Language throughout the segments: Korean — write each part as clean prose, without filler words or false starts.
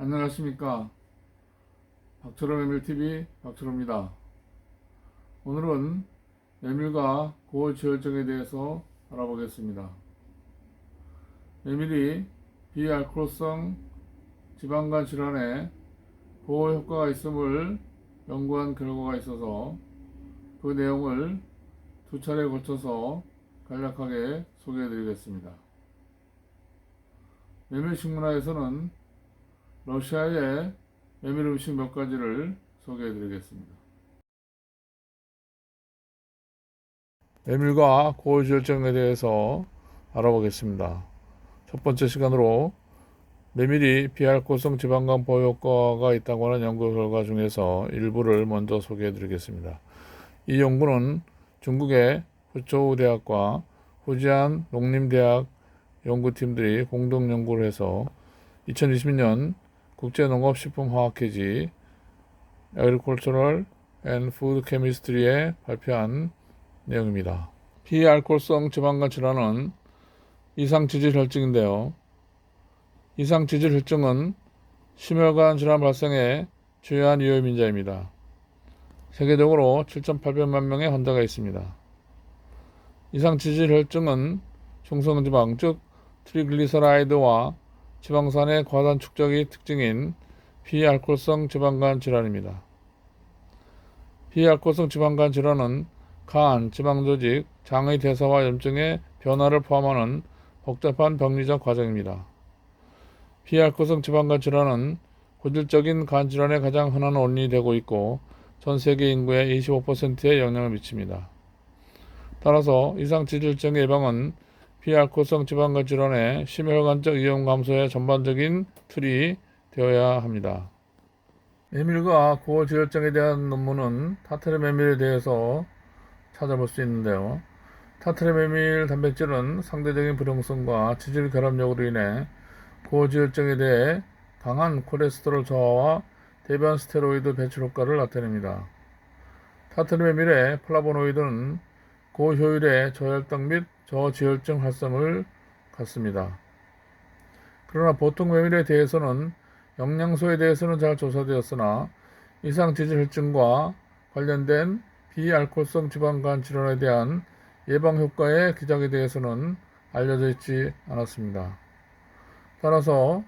안녕하십니까. 박철호 메밀TV 박철호입니다. 오늘은 메밀과 고지혈증에 대해서 알아보겠습니다. 메밀이 비알코올성 지방간 질환에 보호 효과가 있음을 연구한 결과가 있어서 그 내용을 두 차례에 걸쳐서 간략하게 소개해 드리겠습니다. 메밀 식문화에서는 러시아의 메밀 음식 몇 가지를 소개해 드리겠습니다. 메밀과 고지혈증에 대해서 알아보겠습니다. 첫 번째 시간으로 메밀이 비알코올성 지방간 보호 효과가 있다고 하는 연구 결과 중에서 일부를 먼저 소개해 드리겠습니다. 이 연구는 중국의 후초우 대학과 후지안 농림대학 연구팀들이 공동 연구를 해서 2020년 국제농업식품화학회지 Agricultural and Food Chemistry에 발표한 내용입니다. 비알코올성 지방간 질환은 이상지질혈증인데요. 이상지질혈증은 심혈관 질환 발생의 주요한 위험인자입니다. 세계적으로 7,800만 명의 환자가 있습니다. 이상지질혈증은 중성지방, 즉 트리글리서라이드와 지방산의 과다한 축적이 특징인 비알코올성 지방간 질환입니다. 비알코올성 지방간 질환은 간, 지방조직, 장의 대사와 염증의 변화를 포함하는 복잡한 병리적 과정입니다. 비알코올성 지방간 질환은 고질적인 간 질환의 가장 흔한 원인이 되고 있고 전 세계 인구의 25%에 영향을 미칩니다. 따라서 이상지질증의 예방은 비알코올성 지방간 질환의 심혈관적 위험 감소의 전반적인 틀이 되어야 합니다. 메밀과 고지혈증에 대한 논문은 타트르 메밀에 대해서 찾아볼 수 있는데요. 타트르 메밀 단백질은 상대적인 불용성과 지질 결합력으로 인해 고지혈증에 대해 강한 콜레스테롤 저하와 대변 스테로이드 배출 효과를 나타냅니다. 타트르 메밀의 플라보노이드는 고효율의 저혈당 및 저지혈증 활성을 갖습니다. 그러나 보통 메밀에 대해서는 영양소에 대해서는 잘 조사되었으나 이상지질혈증과 관련된 비알코올성 지방간 질환에 대한 예방 효과의 기작에 대해서는 알려져 있지 않았습니다. 따라서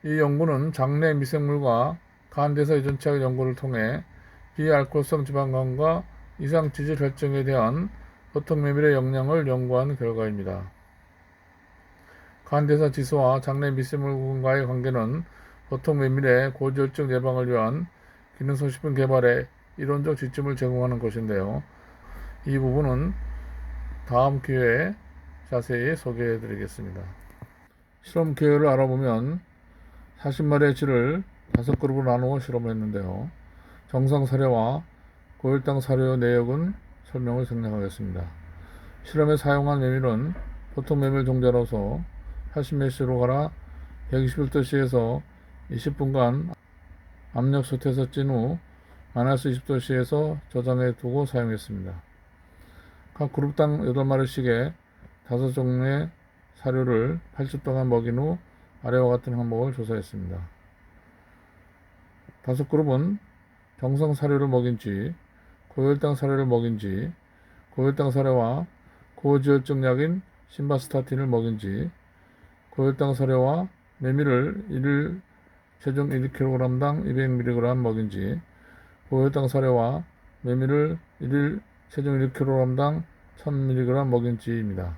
이 연구는 장내 미생물과 간대사 유전체학 연구를 통해 비알코올성 지방간과 이상지질혈증에 대한 보통 메밀의 영향을 연구한 결과입니다. 간대사 지수와 장내 미생물과의 관계는 보통 메밀의 고지혈증 예방을 위한 기능성 식품 개발에 이론적 지침을 제공하는 것인데요. 이 부분은 다음 기회에 자세히 소개해 드리겠습니다. 실험 계획을 알아보면 40마리의 쥐를 5그룹으로 나누어 실험을 했는데요. 정상 사료와 고혈당 사료 내역은 설명을 생략하겠습니다. 실험에 사용한 메밀은 보통 메밀 종자로서 80ml로 갈아 121도씨에서 20분간 압력 솥에서 찐 후 -20도씨에서 저장해 두고 사용했습니다. 각 그룹당 8마리씩의 5종류의 사료를 8주 동안 먹인 후 아래와 같은 항목을 조사했습니다. 5그룹은 정상 사료를 먹인 쥐, 고혈당 사료를 먹인 쥐, 고혈당 사료와 고지혈증 약인 심바스타틴을 먹인 쥐, 고혈당 사료와 메밀을 1일 체중 1kg당 200mg 먹인 쥐, 고혈당 사료와 메밀을 1일 체중 1kg당 1000mg 먹인 쥐입니다.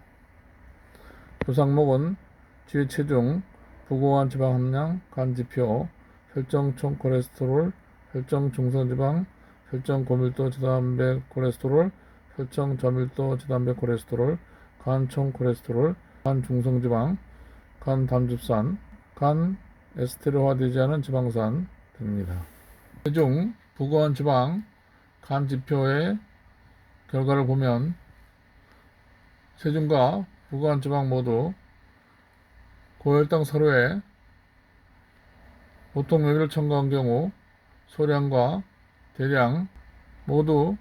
조사 항목은 쥐의 체중, 부고한 지방 함량, 간 지표, 혈중 총 콜레스테롤, 혈중 중성지방, 혈중 고밀도 지단백 콜레스테롤, 혈중 저밀도 지단백 콜레스테롤, 간 총 콜레스테롤, 간 중성지방, 간 담즙산, 간 에스테르화되지 않은 지방산 등입니다. 체중, 부고한 지방, 간 지표의 결과를 보면 체중과 부고한 지방 모두 고혈당 사료에 보통 메밀을 첨가한 경우 소량과 대량 모두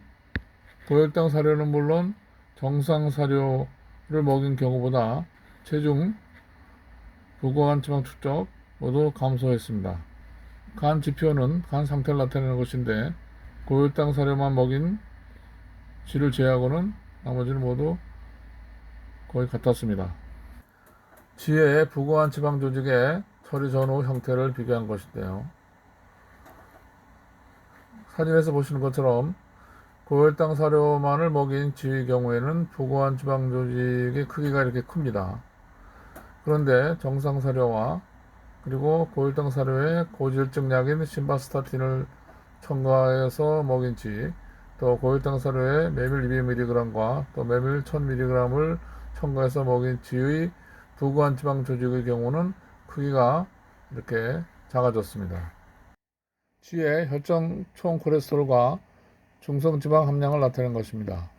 고혈당 사료는 물론 정상 사료를 먹인 경우보다 체중, 부고한 지방 축적 모두 감소했습니다. 간 지표는 간 상태를 나타내는 것인데 고혈당 사료만 먹인 쥐를 제외하고는 나머지는 모두 거의 같았습니다. 쥐의 부고한 지방 조직의 처리 전후 형태를 비교한 것인데요. 사진에서 보시는 것처럼 고혈당 사료만을 먹인 쥐의 경우에는 부고한 지방 조직의 크기가 이렇게 큽니다. 그런데 정상 사료와 그리고 고혈당 사료에 고지혈증 약인 심바스타틴을 첨가해서 먹인 쥐, 또 고혈당 사료에 메밀 200mg과 또 메밀 1000mg을 첨가해서 먹인 쥐의 부고한 지방 조직의 경우는 크기가 이렇게 작아졌습니다. 쥐의 혈중 총 콜레스테롤과 중성 지방 함량을 나타낸 것입니다.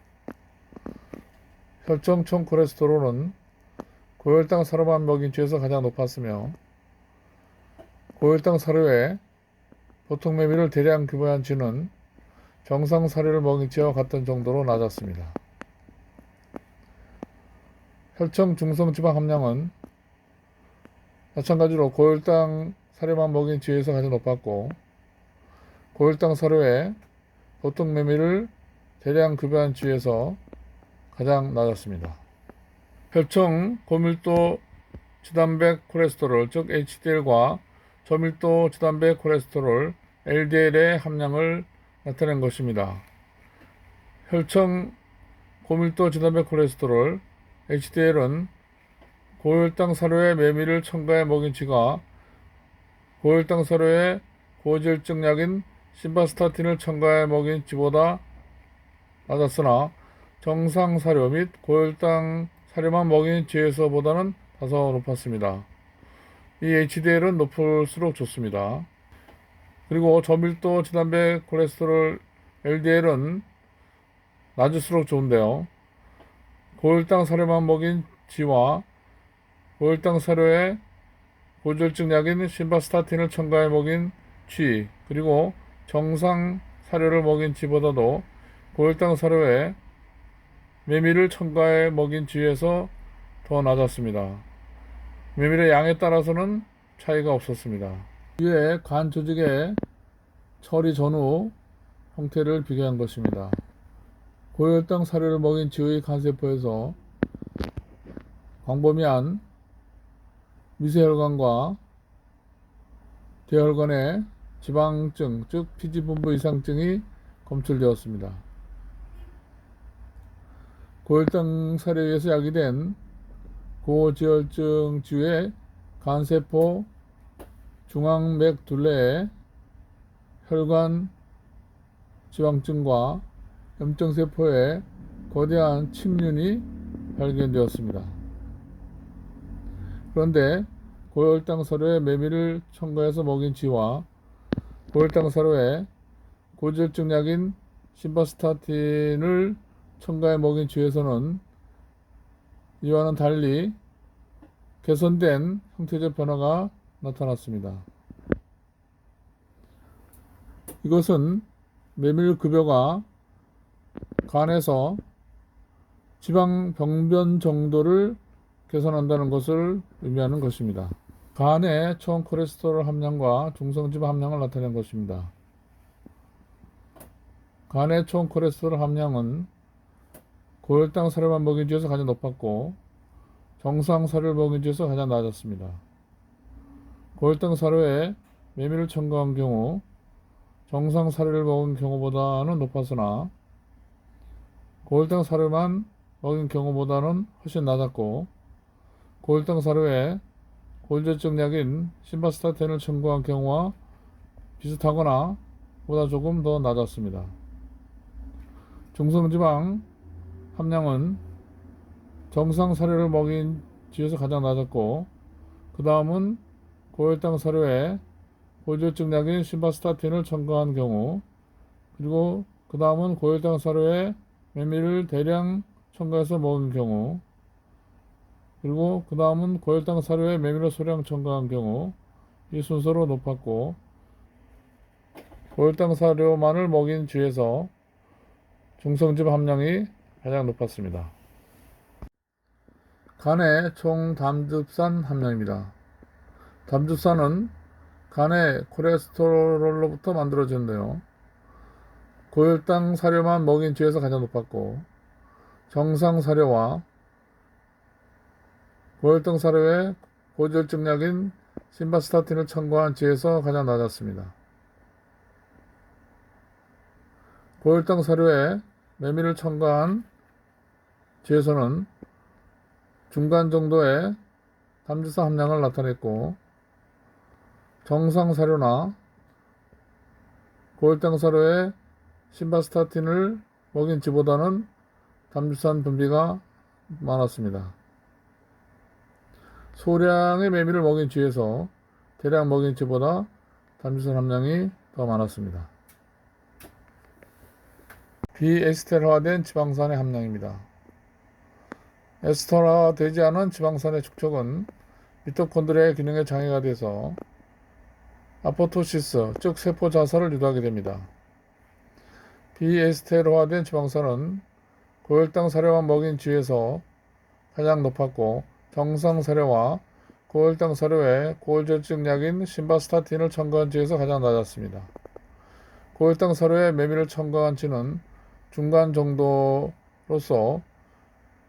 혈중 총 콜레스테롤은 고혈당 사료만 먹인 쥐에서 가장 높았으며 고혈당 사료에 보통 메밀을 대량 교배한 쥐는 정상 사료를 먹인 쥐와 같은 정도로 낮았습니다. 혈청 중성 지방 함량은 마찬가지로 고혈당 사료만 먹인 쥐에서 가장 높았고 고혈당 사료에 보통 메밀을 대량 급여한 쥐에서 가장 낮았습니다. 혈청 고밀도 지단백 콜레스테롤 즉 HDL과 저밀도 지단백 콜레스테롤 LDL의 함량을 나타낸 것입니다. 혈청 고밀도 지단백 콜레스테롤 HDL은 고혈당 사료에 메밀을 첨가해 먹인 쥐가 고혈당 사료에 고지혈증 약인 심바스타틴을 첨가해 먹인 쥐보다 낮았으나 정상 사료 및 고혈당 사료만 먹인 쥐에서보다는 다소 높았습니다. 이 HDL은 높을수록 좋습니다. 그리고 저밀도 지단백 콜레스테롤 LDL은 낮을수록 좋은데요. 고혈당 사료만 먹인 쥐와 고혈당 사료에 고지혈증 약인 심바스타틴을 첨가해 먹인 쥐 그리고 정상 사료를 먹인 쥐보다도 고혈당 사료에 메밀을 첨가해 먹인 쥐에서 더 낮았습니다. 메밀의 양에 따라서는 차이가 없었습니다. 쥐의 간 조직의 처리 전후 형태를 비교한 것입니다. 고혈당 사료를 먹인 쥐의 간세포에서 광범위한 미세혈관과 대혈관의 지방증, 즉 피지분부 이상증이 검출되었습니다. 고혈당 사료에 의해서 야기된 고지혈증 쥐의 간세포 중앙맥 둘레에 혈관 지방증과 염증세포에 거대한 침륜이 발견되었습니다. 그런데 고혈당 사료에 메밀을 첨가해서 먹인 쥐와 고혈당 사료에 고지혈증 약인 심바스타틴을 첨가해 먹인 쥐에서는 이와는 달리 개선된 형태적 변화가 나타났습니다. 이것은 메밀 급여가 간에서 지방 병변 정도를 개선한다는 것을 의미하는 것입니다. 간의 총 콜레스테롤 함량과 중성지방 함량을 나타낸 것입니다. 간의 총 콜레스테롤 함량은 고혈당 사료만 먹인 쥐에서 가장 높았고 정상 사료를 먹인 쥐에서 가장 낮았습니다. 고혈당 사료에 메밀을 첨가한 경우 정상 사료를 먹은 경우보다는 높았으나 고혈당 사료만 먹인 경우보다는 훨씬 낮았고 고혈당 사료에 고지혈증 약인 심바스타틴을 첨가한 경우와 비슷하거나 보다 조금 더 낮았습니다. 중성지방 함량은 정상 사료를 먹인 쥐에서 가장 낮았고 그 다음은 고혈당 사료에 고지혈증 약인 심바스타틴을 첨가한 경우 그리고 그 다음은 고혈당 사료에 메밀을 대량 첨가해서 먹은 경우 그리고 그 다음은 고혈당 사료에 메밀을 소량 첨가한 경우 이 순서로 높았고 고혈당 사료만을 먹인 쥐에서 중성지방 함량이 가장 높았습니다. 간의 총 담즙산 함량입니다. 담즙산은 간의 콜레스테롤로부터 만들어졌는데요. 고혈당 사료만 먹인 쥐에서 가장 높았고, 정상 사료와 고혈당 사료에 고지혈증 약인 심바스타틴을 첨가한 쥐에서 가장 낮았습니다. 고혈당 사료에 메밀을 첨가한 쥐에서는 중간 정도의 담즙산 함량을 나타냈고, 정상 사료나 고혈당 사료에 심바스타틴을 먹인 쥐보다는 담즙산 분비가 많았습니다. 소량의 메밀을 먹인 쥐에서 대량 먹인 쥐보다 담즙산 함량이 더 많았습니다. 비에스테르화된 지방산의 함량입니다. 에스테르화되지 않은 지방산의 축적은 미토콘드리아의 기능에 장애가 돼서 아포토시스, 즉 세포 자살을 유도하게 됩니다. 비에스테르화된 지방산은 고혈당 사료만 먹인 쥐에서 가장 높았고, 정상 사료와 고혈당 사료에 고지혈증 약인 심바스타틴을 첨가한 쥐에서 가장 낮았습니다. 고혈당 사료에 메밀을 첨가한 쥐는 중간 정도로서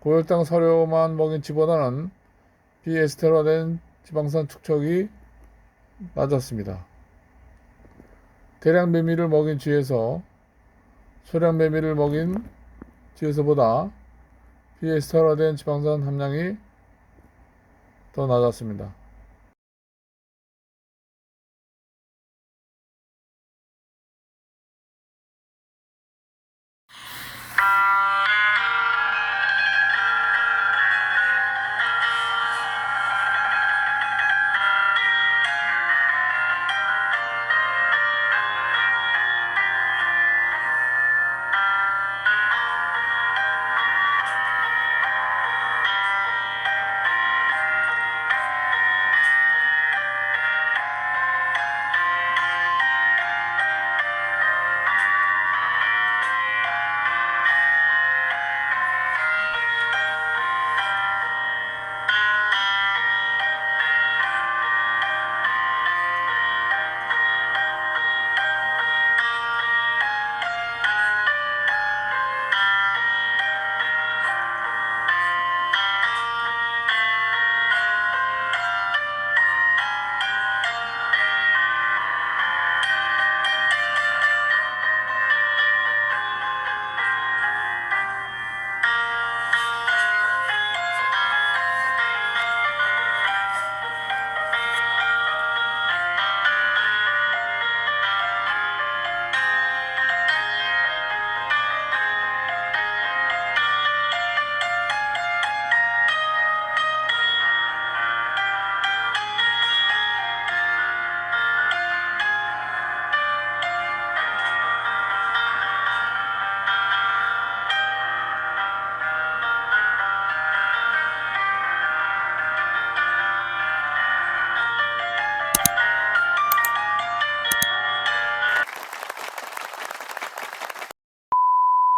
고혈당 사료만 먹인 쥐보다는 비에스테르화된 지방산 축적이 낮았습니다. 대량 메밀을 먹인 쥐에서 소량 메밀을 먹인 쥐에서보다 비에스테르화된 지방산 함량이 더 낮았습니다.